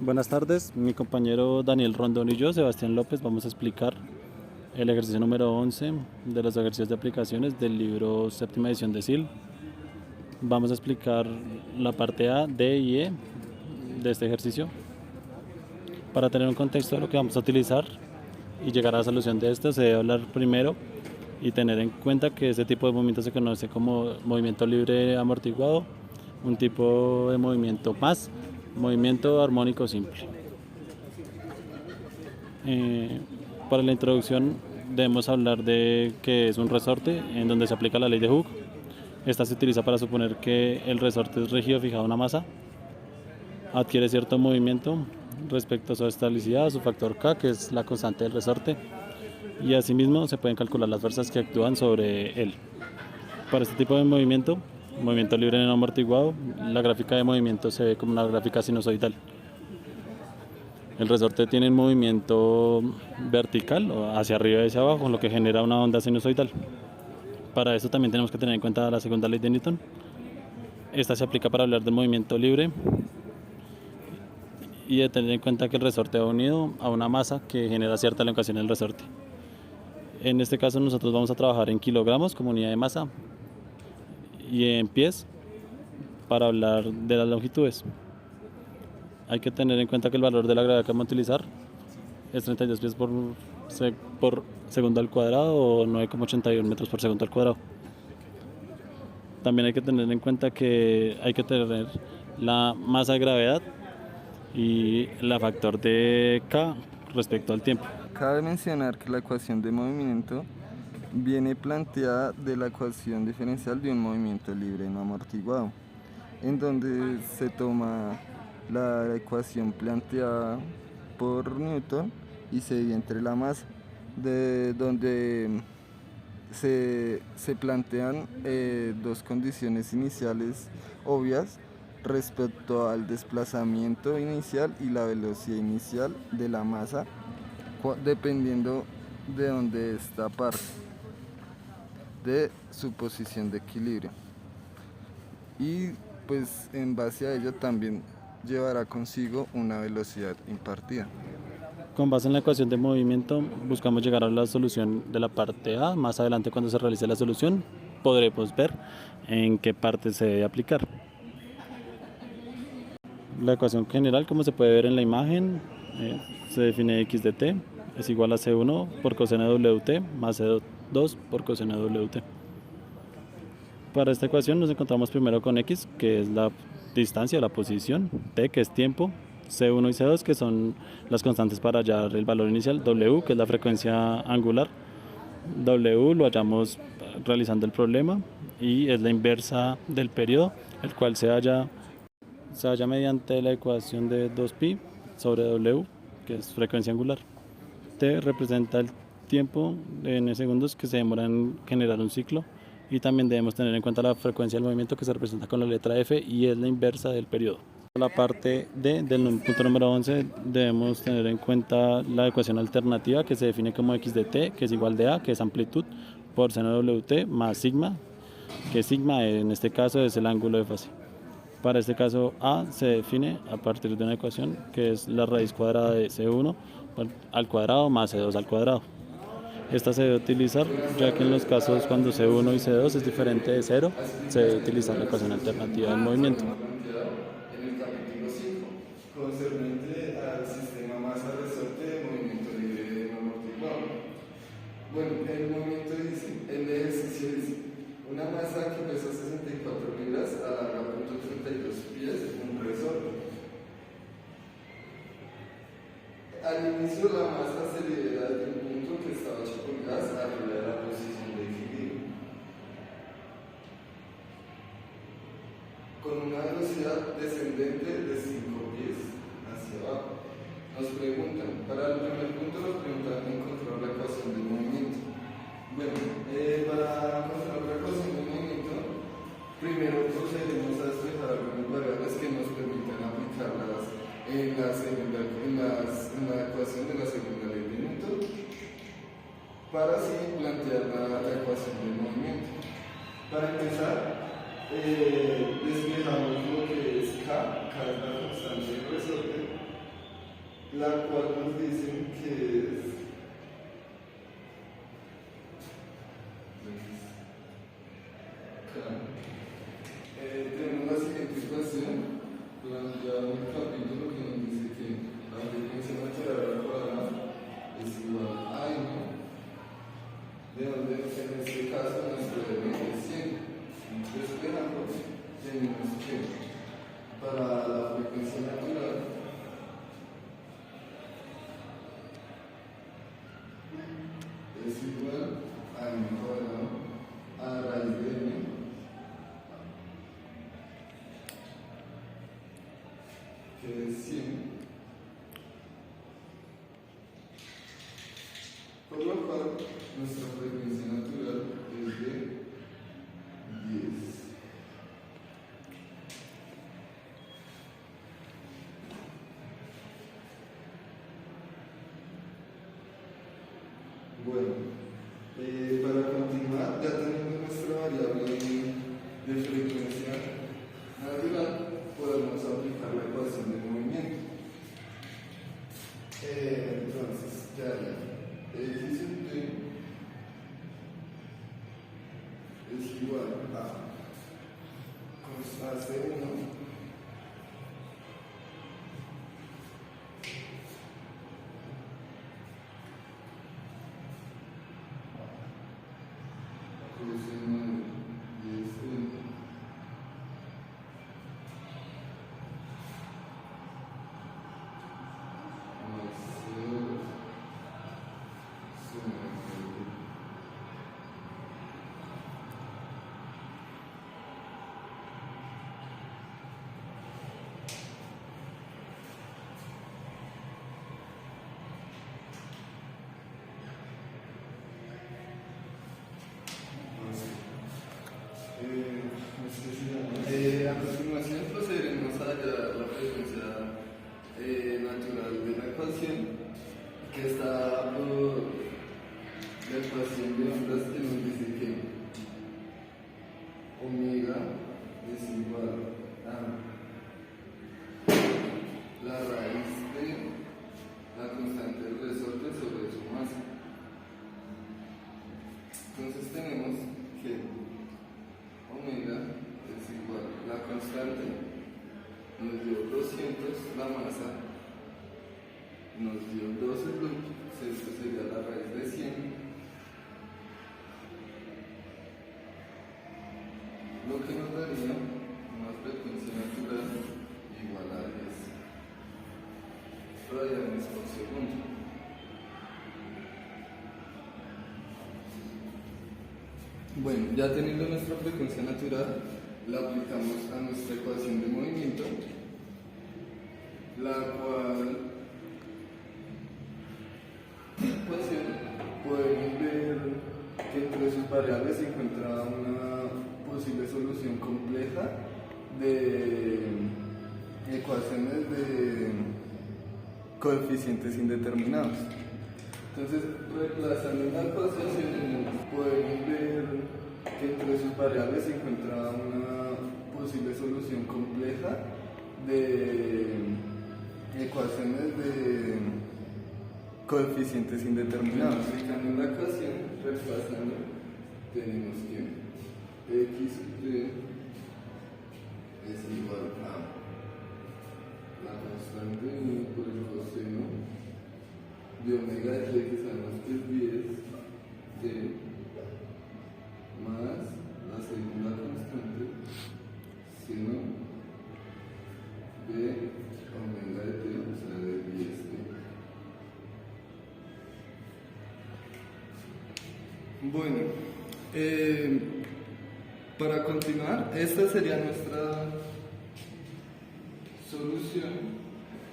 Buenas tardes, mi compañero Daniel Rondón y yo, Sebastián López, vamos a explicar el ejercicio número 11 de los ejercicios de aplicaciones del libro séptima edición de SIL. Vamos a explicar la parte A, D y E de este ejercicio para tener un contexto de lo que vamos a utilizar y llegar a la solución de esto. Se debe hablar primero y tener en cuenta que este tipo de movimiento se conoce como movimiento libre amortiguado, un tipo de movimiento más movimiento armónico simple. Para la introducción debemos hablar de que es un resorte en donde se aplica la ley de Hooke. Esta se utiliza para suponer que el resorte es rígido fijado a una masa, adquiere cierto movimiento respecto a su estabilidad, a su factor K, que es la constante del resorte, y asimismo se pueden calcular las fuerzas que actúan sobre él. Para este tipo de movimiento libre no amortiguado, la gráfica de movimiento se ve como una gráfica sinusoidal. El resorte tiene un movimiento vertical o hacia arriba y hacia abajo, lo que genera una onda sinusoidal. Para eso también tenemos que tener en cuenta la segunda ley de Newton. Esta se aplica para hablar del movimiento libre y de tener en cuenta que el resorte va unido a una masa que genera cierta elongación en el resorte. En este caso nosotros vamos a trabajar en kilogramos como unidad de masa y en pies para hablar de las longitudes. Hay que tener en cuenta que el valor de la gravedad que vamos a utilizar es 32 pies por segundo al cuadrado o 9,81 metros por segundo al cuadrado. También hay que tener en cuenta que hay que tener la masa de gravedad y la factor de K respecto al tiempo. Cabe mencionar que la ecuación de movimiento viene planteada de la ecuación diferencial de un movimiento libre no amortiguado, en donde se toma la ecuación planteada por Newton y se divide entre la masa, de donde se plantean dos condiciones iniciales obvias respecto al desplazamiento inicial y la velocidad inicial de la masa, dependiendo de dónde está parte de su posición de equilibrio, y pues en base a ello también llevará consigo una velocidad impartida. Con base en la ecuación de movimiento buscamos llegar a la solución de la parte A. Más adelante, cuando se realice la solución, podremos ver en qué parte se debe aplicar. La ecuación general, como se puede ver en la imagen, se define x de t es igual a c1 por coseno de wt más c2 por coseno de wt. Para esta ecuación nos encontramos primero con x, que es la distancia, la posición, t, que es tiempo, c1 y c2, que son las constantes para hallar el valor inicial, w, que es la frecuencia angular. W lo hallamos realizando el problema y es la inversa del periodo, el cual se halla mediante la ecuación de 2pi sobre w, que es frecuencia angular. T representa el tiempo en segundos que se demora en generar un ciclo, y también debemos tener en cuenta la frecuencia del movimiento, que se representa con la letra F y es la inversa del periodo. La parte D del punto número 11 debemos tener en cuenta la ecuación alternativa, que se define como x de t, que es igual de A, que es amplitud, por seno de wt más sigma, que sigma en este caso es el ángulo de fase. Para este caso A se define a partir de una ecuación que es la raíz cuadrada de C1 al cuadrado más C2 al cuadrado. Esta se debe utilizar ya que en los casos cuando C1 y C2 es diferente de 0, se debe utilizar la ecuación alternativa del movimiento. En el capítulo 5, concerniente al sistema masa-resorte de movimiento libre no amortiguado. Bueno, el movimiento dice, el ejercicio dice, una masa que pesa 64 libras alarga 0.32 pies, un resorte. Al inicio la masa se libera de un punto que está a 8 pulgadas arriba de la posición de equilibrio, con una velocidad descendente de 5 pies hacia abajo. Nos preguntan, para el primer punto nos preguntan encontrar la ecuación del movimiento. Bueno, para encontrar la ecuación del movimiento, primero procedemos a despejar algunas variables que nos permitan aplicarlas en la ecuación de la segunda ley de Newton, para así plantear la ecuación del movimiento. Para empezar, despejamos lo que es K es la constante del resorte, la cual nos dicen que es tenemos la siguiente ecuación planteada en el capítulo que nos dice que la frecuencia natural al cuadrado es igual a n, de donde en este caso nuestro elemento es 100. Despejando, tenemos que para la frecuencia natural es igual a n cuadrado a raíz de n que es 100, por lo cual nuestra frecuencia natural es de 10. Bueno, para continuar, ya tenemos nuestra variable de frecuencia natural, podemos aplicar la ecuación de movimiento. Entonces, ya x en t es igual a constante 1 coseno de 10 más 0 seno de a continuación procederemos a hallar la frecuencia natural de la ecuación que está por la ecuación de ondas que nos dice que omega es igual a la raíz de la constante del resorte sobre su masa. Entonces tenemos que omega es igual, la constante nos dio 200, la masa nos dio 12 voltios, esto sería la raíz de 100, lo que nos daría una frecuencia natural igual a 10 radianes por segundo. Bueno, ya teniendo nuestra frecuencia natural, la aplicamos a nuestra ecuación de movimiento, la cual ecuación podemos ver que entre sus variables se encuentra una posible solución compleja de ecuaciones de coeficientes indeterminados. Entonces, reemplazando la ecuación, podemos ver que entre sus variables se encuentra una posible solución compleja de ecuaciones de coeficientes indeterminados. Aplicando la ecuación, reemplazando, tenemos que x de es igual a la constante por el coseno de omega de t, que sabemos que es 10, t, más la segunda constante, seno de omega de t, o sea, de 10t. Bueno, para continuar, esta sería nuestra solución.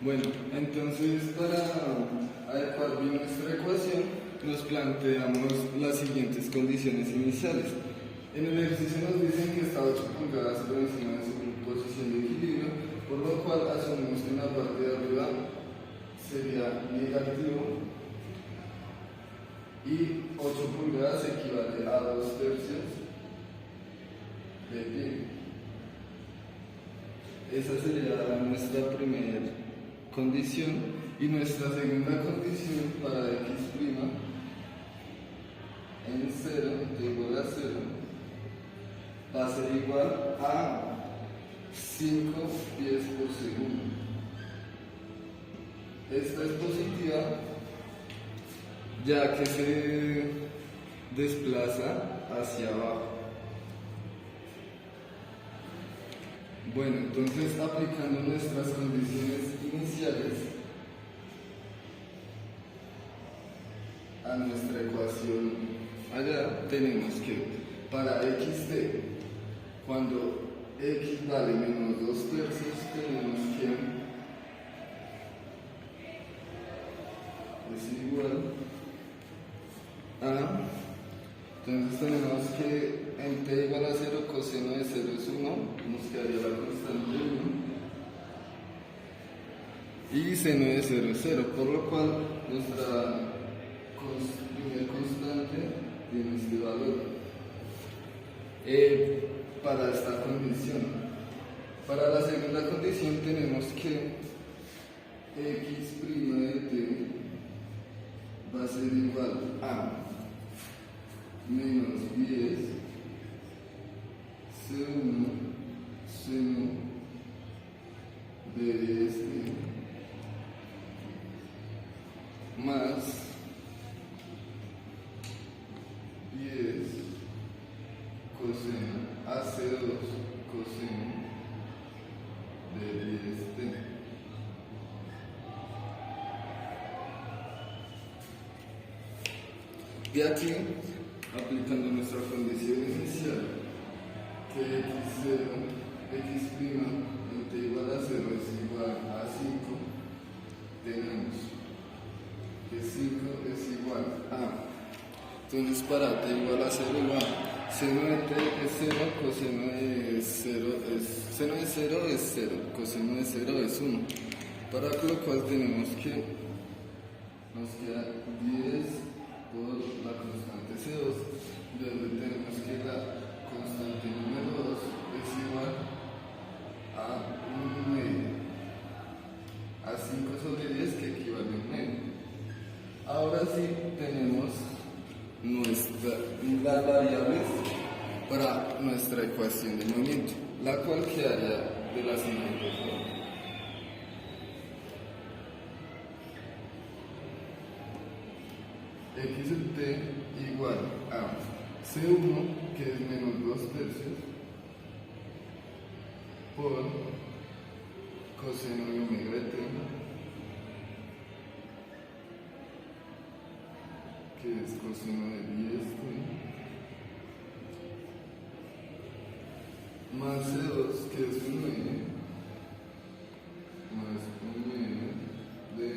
Bueno, entonces para adecuar bien nuestra ecuación nos planteamos las siguientes condiciones iniciales. En el ejercicio nos dicen que está 8 pulgadas por encima de su posición de equilibrio, por lo cual asumimos que en la parte de arriba sería negativo y 8 pulgadas equivale a 2/3 de pi. Esa sería nuestra primera condición y nuestra segunda condición para x' en 0 igual a 0 va a ser igual a 5 pies por segundo. Esta es positiva ya que se desplaza hacia abajo. Bueno, entonces aplicando nuestras condiciones iniciales a nuestra ecuación allá, tenemos que para xd, cuando x vale menos 2 tercios, tenemos que es igual a, entonces tenemos que en t igual a 0, coseno de 0 es 1, nos quedaría la constante 1, y seno de 0 es 0, por lo cual nuestra primer constante tiene este valor. Para esta condición. Para la segunda condición tenemos que x' de t va a ser igual a menos 10 C1 seno de este más 10 coseno AC2 coseno de 10t. Y aquí, aplicando nuestra condición inicial, que x0, x' en t igual a 0 es igual a 5, tenemos que 5 es igual a, entonces para t igual a 0 igual, seno de t es 0, coseno de 0 es, seno de 0 es 0, coseno de 0 es 1, para lo cual tenemos que, nos queda 10 por la constante C2, donde tenemos que la constante número 2 es igual a 1 medio, a 5 sobre 10 que equivale a 1 medio. Ahora sí tenemos las variables para nuestra ecuación de movimiento, la cual quedaría de la siguiente forma. X de t igual a C1, que es menos 2 tercios, por coseno de omega de t, que es coseno de 10t, más C2, que es 1 medio, más 1 medio de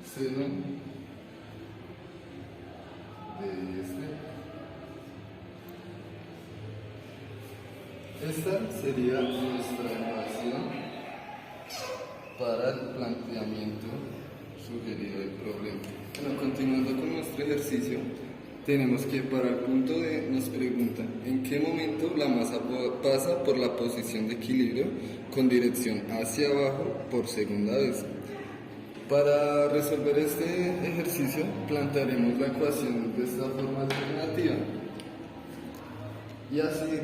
seno de esta sería nuestra ecuación para el planteamiento sugerido del problema. Bueno, continuando con nuestro ejercicio, tenemos que para el punto D nos pregunta en qué momento la masa pasa por la posición de equilibrio con dirección hacia abajo por segunda vez. Para resolver este ejercicio plantearemos la ecuación de esta forma alternativa y así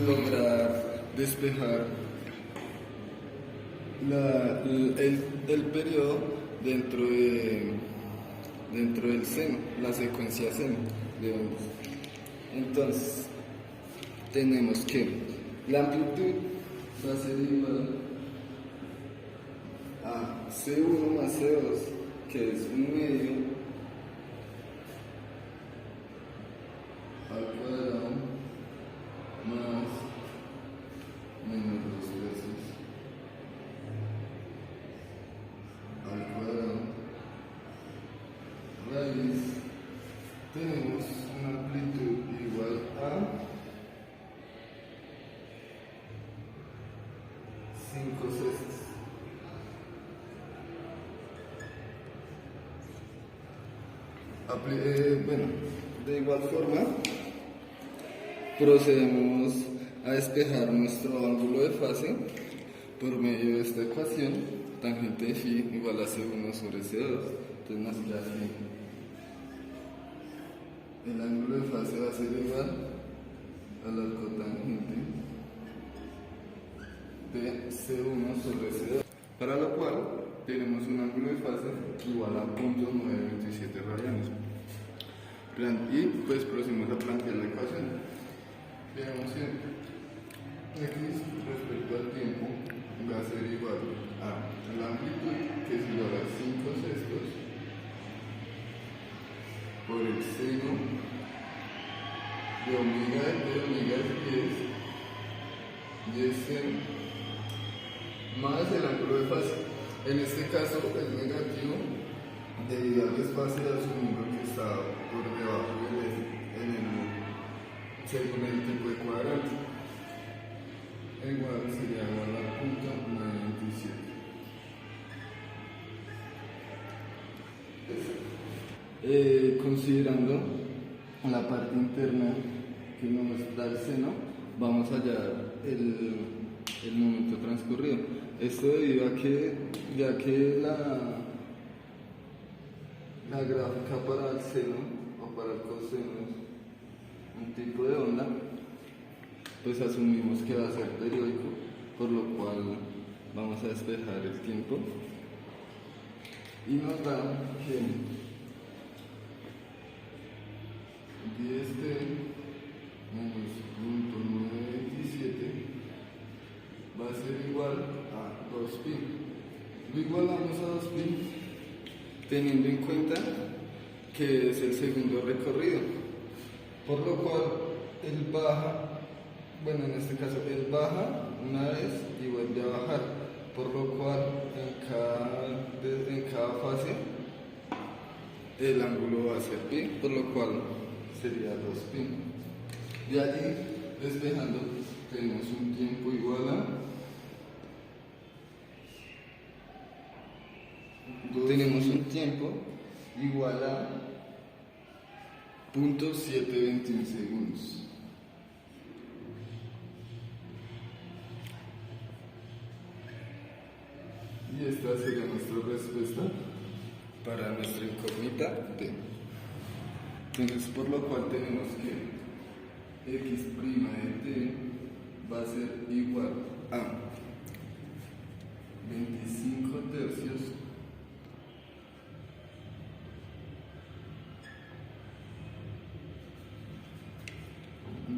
lograr despejar el periodo dentro del seno, la secuencia seno de ondas. Entonces, tenemos que la amplitud va a ser igual a C1 más C2, que es 1 medio al cuadrado más menos 2 tercios al cuadrado raíz, tenemos una amplitud igual a 5 sextos. Bueno, de igual forma procedemos a despejar nuestro ángulo de fase por medio de esta ecuación tangente de phi igual a C1 sobre C2. Entonces nos queda así. El ángulo de fase va a ser igual al arco tangente de C1 sobre C2. Para lo cual tenemos un ángulo de fase igual a 0.927 radianes. Y pues procedemos a plantear la ecuación. Veamos que x respecto al tiempo va a ser igual a la amplitud, que es igual a 5 sextos, por el seno de omega es 10 y es seno más el ángulo de fase. En este caso es negativo debido al espacio de asumir que está por debajo según el tipo de cuadrante. Igual sería igual a 0.927. Considerando la parte interna que nos da el seno, vamos a hallar el momento transcurrido. Esto debido a que, ya que la gráfica para el seno o para el coseno es un tipo de onda, pues asumimos que va a ser periódico, por lo cual vamos a despejar el tiempo y nos da que 10t menos 0.927 va a ser igual a 2pi. Lo igualamos a 2pi teniendo en cuenta que es el segundo recorrido, por lo cual él baja, bueno, en este caso él baja una vez y vuelve a bajar, por lo cual en cada fase el ángulo va a ser pi, por lo cual sería 2pi. De allí, despejando, tenemos un tiempo igual a .721 segundos. Y esta sería nuestra respuesta para nuestra incógnita D. Entonces, por lo cual tenemos que x' de t va a ser igual a 25 tercios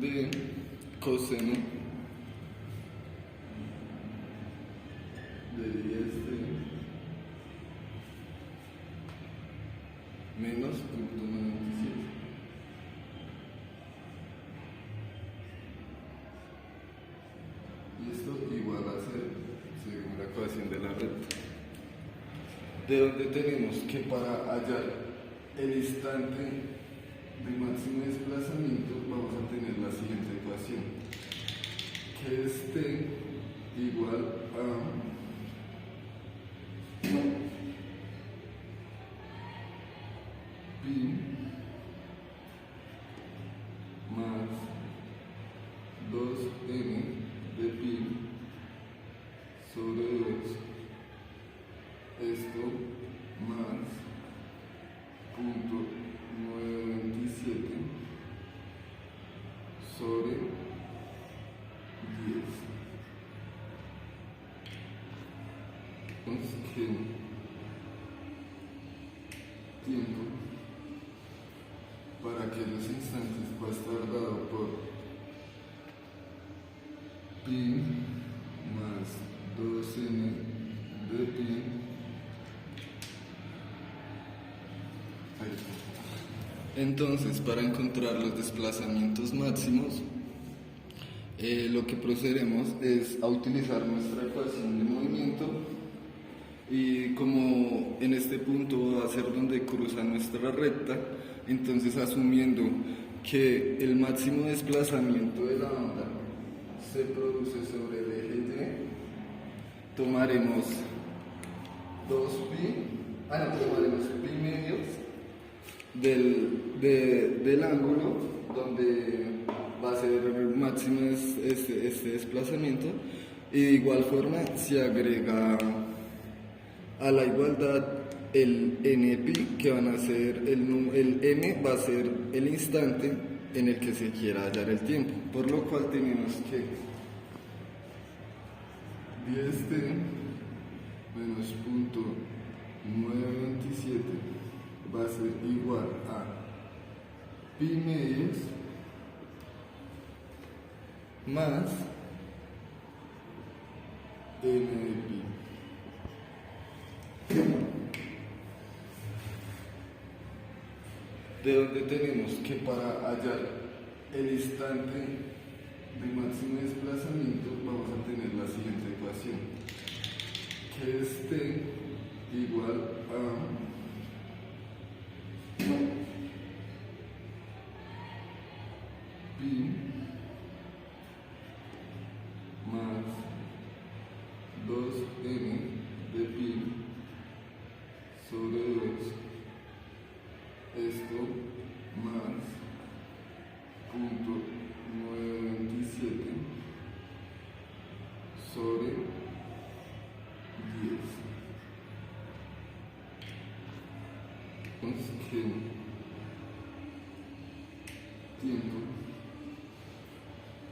de coseno de 10t menos 0.97. Y esto igual a ser, según la ecuación de la recta, de donde tenemos que para hallar el instante de máximo desplazamiento vamos a tener la siguiente ecuación, que es t igual a pi más 2n de pi sobre 2, esto más 0.927 sobre 10. Entonces, ¿qué tiempo para que los instantes va a estar dado por pi más 2n de pi? Entonces, para encontrar los desplazamientos máximos, lo que procederemos es a utilizar nuestra ecuación de movimiento, y como en este punto va a ser donde cruza nuestra recta, entonces asumiendo que el máximo desplazamiento de la onda se produce sobre el eje Y, tomaremos tomaremos pi medios del ángulo donde va a ser el máximo este desplazamiento, y de igual forma se agrega a la igualdad el npi, que van a ser el n va a ser el instante en el que se quiera hallar el tiempo, por lo cual tenemos que 10t menos punto 927 va a ser igual a pi medios más n de pi. De donde tenemos que para hallar el instante de máximo desplazamiento vamos a tener la siguiente ecuación, que es t igual a pi más 2n de pi sobre 2, esto más punto 927 sobre 10. Entonces, ¿qué tiempo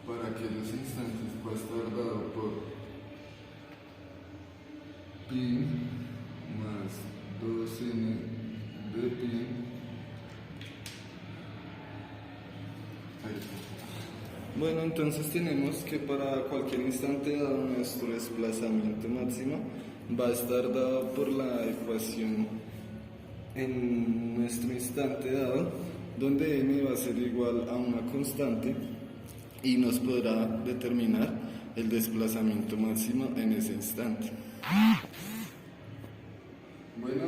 para aquellos instantes va a estar dado por pi más 2n de pi? Bueno, entonces tenemos que para cualquier instante dado nuestro desplazamiento máximo va a estar dado por la ecuación en nuestro instante dado, donde n va a ser igual a una constante y nos podrá determinar el desplazamiento máximo en ese instante. Bueno,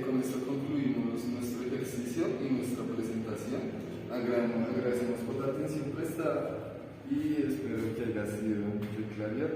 con esto concluimos nuestro ejercicio y nuestra presentación. Agradecemos por la atención prestada y espero que haya sido de claridad.